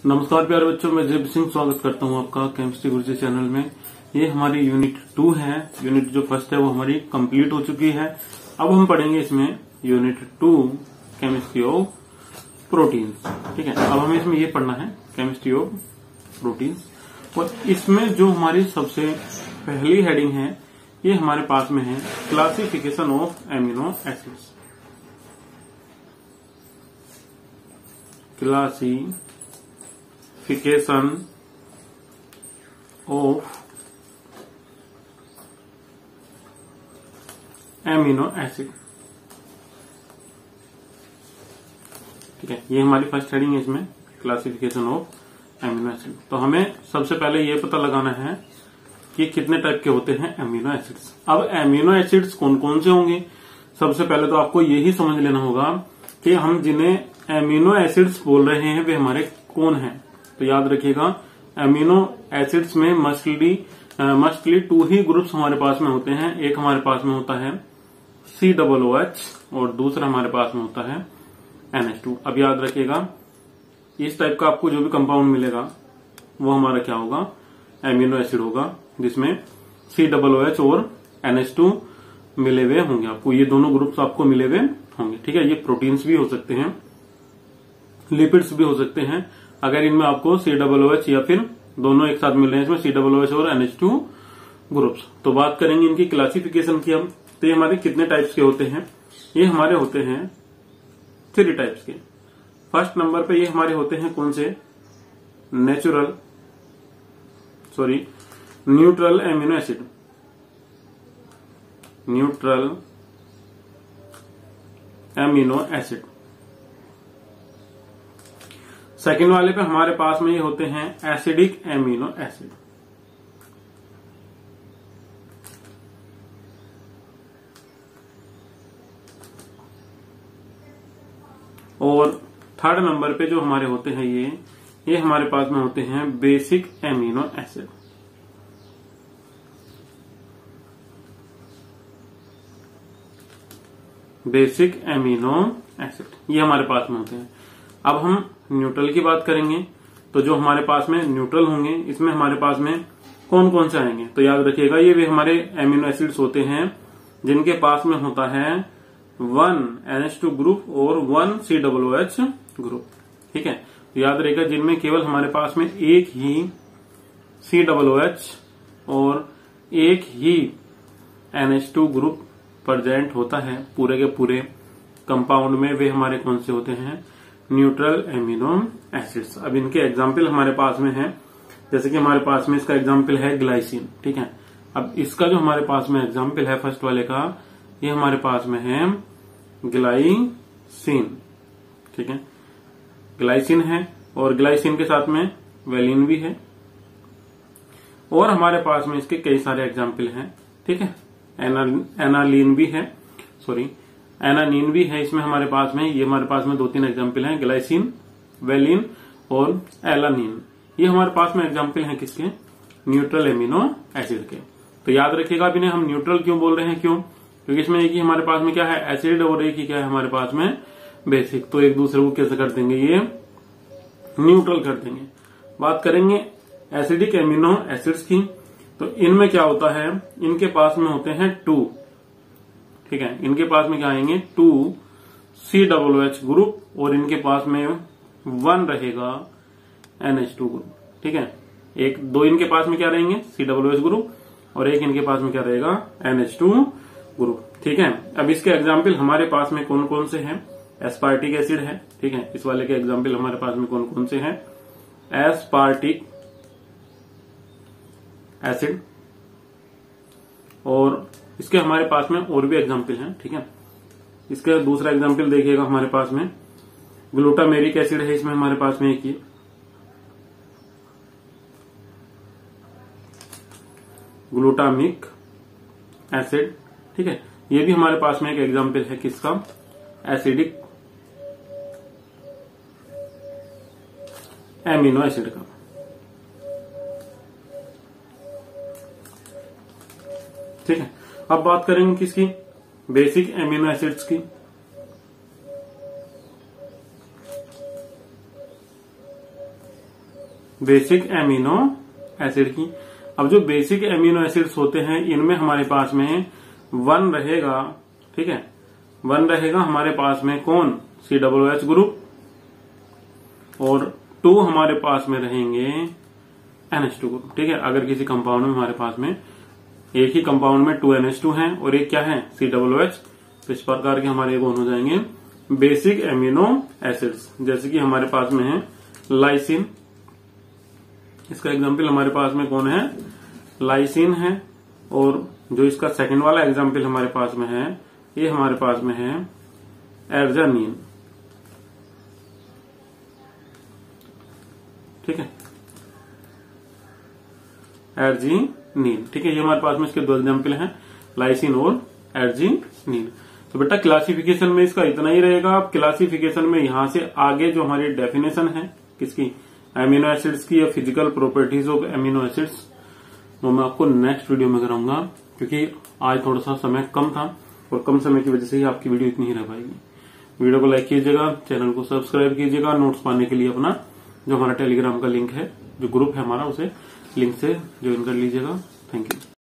नमस्कार प्यारे बच्चों, मैं जयप सिंह स्वागत करता हूं आपका केमिस्ट्री गुरुजी चैनल में। ये हमारी यूनिट 2 है। यूनिट जो फर्स्ट है वो हमारी कंप्लीट हो चुकी है। अब हम पढ़ेंगे इसमें यूनिट 2 केमिस्ट्री ऑफ प्रोटीन्स। ठीक है, अब हमें इसमें ये पढ़ना है केमिस्ट्री ऑफ प्रोटीन्स। और इसमें जो हमारी सबसे पहली हेडिंग है ये हमारे पास में है classification of amino acids. Classification of amino acid. ठीक है, ये हमारी फर्स्ट हेडिंग है इसमें क्लासिफिकेशन ऑफ एमिनो एसिड। तो हमें सबसे पहले ये पता लगाना है कि कितने टाइप के होते हैं एमिनो एसिड्स। अब एमिनो एसिड्स कौन कौन से होंगे, सबसे पहले तो आपको यही समझ लेना होगा कि हम जिन्हें एमिनो एसिड्स बोल रहे हैं वे हमारे कौन हैं। तो याद रखिएगा, एमिनो एसिड्स में मस्टली 2 ही ग्रुप्स हमारे पास में होते हैं। एक हमारे पास में होता है COOH और दूसरा हमारे पास में होता है NH2। अब याद रखिएगा, इस टाइप का आपको जो भी कंपाउंड मिलेगा वो हमारा क्या होगा, एमिनो एसिड होगा, जिसमें COOH और NH2 मिले हुए होंगे। आपको ये दोनों ग्रुप्स आपको मिले हुए होंगे। ठीक है, ये प्रोटीन्स भी हो सकते हैं, लिपिड्स भी हो सकते हैं, अगर इनमें आपको COOH या फिर दोनों एक साथ मिल रहे हैं इसमें COOH और NH2 ग्रुप्स। तो बात करेंगे इनकी क्लासिफिकेशन की हम। तो ये हमारे कितने टाइप्स के होते हैं, ये हमारे होते हैं 3 टाइप्स के। फर्स्ट नंबर पे ये हमारे होते हैं कौन से, neutral amino acid. Neutral amino acid. Second वाले पे हमारे पास में ये होते हैं एसिडिक एमिनो एसिड। और थर्ड नंबर पे जो हमारे होते हैं ये हमारे पास में होते हैं basic amino acid. Basic amino acid ये हमारे पास में होते हैं। अब हम न्यूट्रल की बात करेंगे। तो जो हमारे पास में न्यूट्रल होंगे इसमें हमारे पास में कौन कौन से आएंगे, तो याद रखिएगा ये भी हमारे एमिनो एसिड्स होते हैं जिनके पास में होता है 1 NH2 ग्रुप और 1 COOH ग्रुप। ठीक है, तो याद रहेगा जिनमें केवल हमारे पास में एक ही COOH और एक ही NH2 ग्रुप प्रेजेंट होता है पूरे के पूरे कंपाउंड में, वे हमारे कौन से होते हैं, न्यूट्रल एमिनो एसिड्स। अब इनके एग्जाम्पल हमारे पास में है, जैसे कि हमारे पास में इसका एग्जाम्पल है ग्लाइसिन। ठीक है, अब इसका जो हमारे पास में एग्जाम्पल है फर्स्ट वाले का, ये हमारे पास में है ग्लाइसिन। ठीक है, ग्लाइसिन है और ग्लाइसिन के साथ में वेलिन भी है। और हमारे पास में इसके कई सारे एग्जाम्पल हैं। ठीक है, एनालिन भी है, एनानिन भी है इसमें हमारे पास में। ये हमारे पास में 2-3 एग्जाम्पल हैं, ग्लाइसिन, वेलिन और एलानिन। ये हमारे पास में एग्जाम्पल हैं किसके, न्यूट्रल एमिनो एसिड के। तो याद रखिएगा, अब इन्हें हम न्यूट्रल क्यों बोल रहे हैं, क्यों, क्योंकि इसमें एक ही हमारे पास में क्या है, एसिड, और एक ही क्या है हमारे पास में, बेसिक। तो एक दूसरे को कैसे कर देंगे, ये न्यूट्रल कर देंगे। बात करेंगे एसिडिक एमिनो एसिड्स की। तो इनमें क्या होता है, इनके पास में होते हैं 2। ठीक है, इनके पास में क्या आएंगे, 2 COOH ग्रुप और इनके पास में 1 रहेगा NH2 ग्रुप। ठीक है, दो इनके पास में क्या रहेंगे, COOH ग्रुप, और एक इनके पास में क्या रहेगा, NH2 ग्रुप। ठीक है, अब इसके एग्जाम्पल हमारे पास में कौन कौन से हैं, एस्पार्टिक एसिड है। ठीक है, इस वाले के एग्जाम्पल हमारे पास में कौन कौन से हैं, एस्पार्टिक एसिड। और इसके हमारे पास में और भी एग्जाम्पल हैं। ठीक है, इसका दूसरा एग्जाम्पल देखिएगा हमारे पास में ग्लूटामेरिक एसिड है, इसमें हमारे पास में एक ये ग्लूटामिक एसिड। ठीक है, ये भी हमारे पास में एक एग्जाम्पल है किसका, एसिडिक एमिनो एसिड का। ठीक है, अब बात करेंगे किसकी, बेसिक एमिनो एसिड्स की। बेसिक एमिनो एसिड की। अब जो बेसिक एमिनो एसिड्स होते हैं इनमें हमारे पास में 1 रहेगा, ठीक है, 1 रहेगा हमारे पास में कौन, COOH ग्रुप, और 2 हमारे पास में रहेंगे NH2 ग्रुप, ठीक है। अगर किसी कंपाउंड में हमारे पास में एक ही कंपाउंड में 2 NH2 है और एक क्या है COOH, तो इस प्रकार के हमारे कौन हो जाएंगे बेसिक एमिनो एसिड्स। जैसे कि हमारे पास में है लाइसिन, इसका एग्जाम्पल हमारे पास में कौन है, लाइसिन है। और जो इसका सेकंड वाला एग्जाम्पल हमारे पास में है, ये हमारे पास में है एर्जानिन, ठीक है, एर्जिनीन, ठीक है। ये हमारे पास में इसके 2 एग्जाम्पल हैं, लाइसिन और एर्जिनीन। तो बेटा क्लासिफिकेशन में इसका इतना ही रहेगा। अब क्लासिफिकेशन में यहां से आगे जो हमारी डेफिनेशन है किसकी, एमिनो एसिड्स की, या physical properties of amino acids, वो मैं आपको नेक्स्ट वीडियो में कराऊंगा, क्योंकि आज थोड़ा सा समय कम था और कम समय की वजह से ही आपकी वीडियो इतनी ही रह पाएगी। वीडियो को लाइक कीजिएगा, चैनल को सब्सक्राइब कीजिएगा। नोट्स पाने के लिए अपना जो हमारा टेलीग्राम का लिंक है, जो ग्रुप है हमारा, उसे लिंक से ज्वाइन कर लीजिएगा। Thank you.